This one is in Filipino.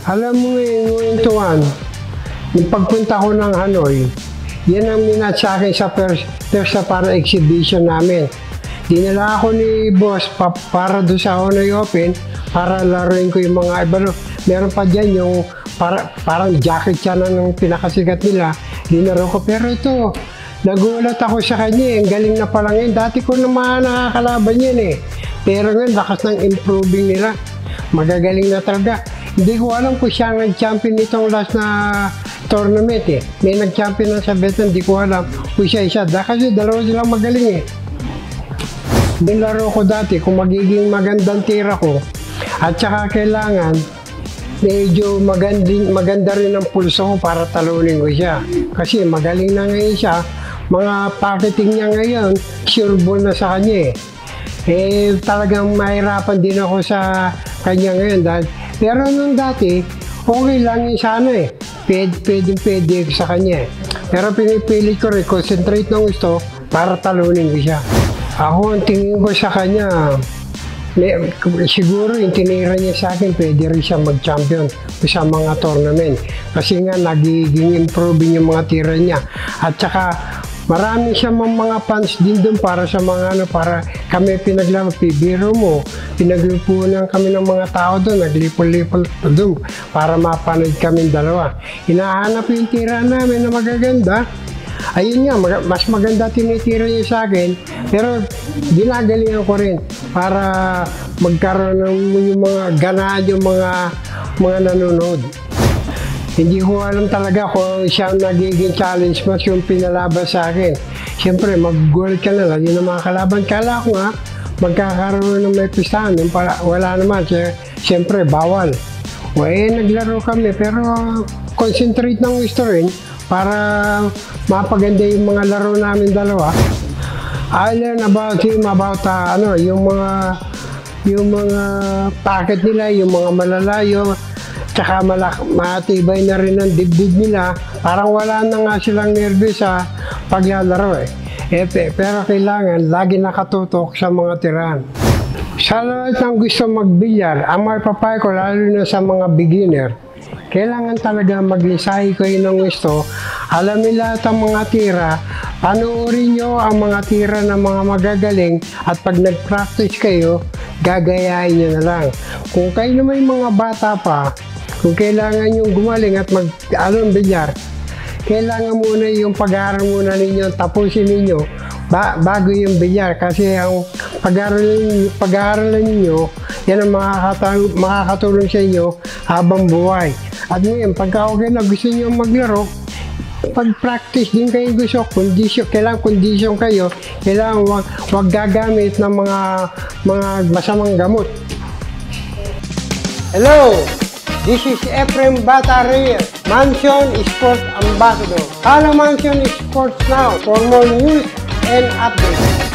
Alam mo ngayon, Tuan, yung pagpunta ko ng Hanoi, yan ang minat sa akin sa first para exhibition namin. Dinala ako ni boss para doon sa Hanoi Open para laruin ko yung mga iba. Meron pa dyan yung parang jacket siya ng pinakasigat nila. Dinaro ko, pero ito, nagulat ako sa kanya. Ang galing na pala ngayon. Dati ko naman nakakalaban yan eh. Pero ngayon, lakas ng improving nila. Magagaling na talaga. Hindi ko alam kung siya ang nag-champion nitong last na tournament eh. May nag-champion na sa Vietnam, hindi ko alam kung siya isa. Kasi dalawa silang magaling eh. Nilaro ko dati kung magiging magandang tira ko at saka kailangan medyo maganda rin ang pulso ko para talunin ko siya. Kasi magaling na ngayon siya. Mga pocketing niya ngayon, sure ball na sa kanya eh. Talagang mahirapan din ako sa kanya ngayon pero nung dati, okay lang yun sana eh. Pwede sa kanya eh. Pero pinipilit ko rin, concentrate ng gusto para talunin ko siya. Ako, ang tingin ko sa kanya, siguro yung tinira niya sa akin, pwede rin siya mag-champion sa mga tournament. Kasi nga, nagiging improving yung mga tira niya. At saka, marami siya mga fans din doon para sa mga para kami pinaglaro. Biro mo, pinaglupunan kami ng mga tao doon, naglipol-lipol doon para mapanood kami dalawa. Hinahanap yung tira namin na magaganda. Ayun nga, mas maganda tinitira niya sa akin, pero ginagalingan ko rin para magkaroon ng yung mga ganaan yung mga nanonood. Hindi ko alam talaga kung siya nagiging challenge mas yung pinalaban sa akin. Siyempre, mag-goal ka na lang, yun ang mga kalaban. Kala ko nga, magkakaroon ng may pistahan. Wala naman, siyempre, bawal. Naglaro kami, pero concentrate ng gusto rin para mapaganda yung mga laro namin dalawa. I learn about him, about yung mga packet nila, yung mga malalayo, tsaka matibay na rin ang dibdib nila. Parang wala na nga silang nervous sa paglalaro eh. Pero kailangan lagi nakatutok sa mga tirahan. Sa lahat ng gusto magbilyar, ang mapapayo ko lalo na sa mga beginner, kailangan talaga mag-lisay kayo ng gusto. Alamin lahat ang mga tira, panoorin nyo ang mga tira ng mga magagaling at pag nag-practice kayo, gagayahin nyo na lang. Kung kayo naman yung mga bata pa, kung kailangan yung gumaling at bilyar, kailangan muna yung pag-aaral muna ninyo, tapusin ninyo bago yung bilyar. Kasi ang pag-aaralan ninyo, yan ang makakatulong sa inyo habang buhay. At ngayon, pagka okay na gusto nyo maglaro, pag-practice din kayo gusto, kailangan kondisyon kayo, kailangan wag gagamit ng mga masamang gamot. Hello! This is Efrem Bata Reyes, Mansion Sports Ambassador. Follow Mansion Sports now for more news and updates.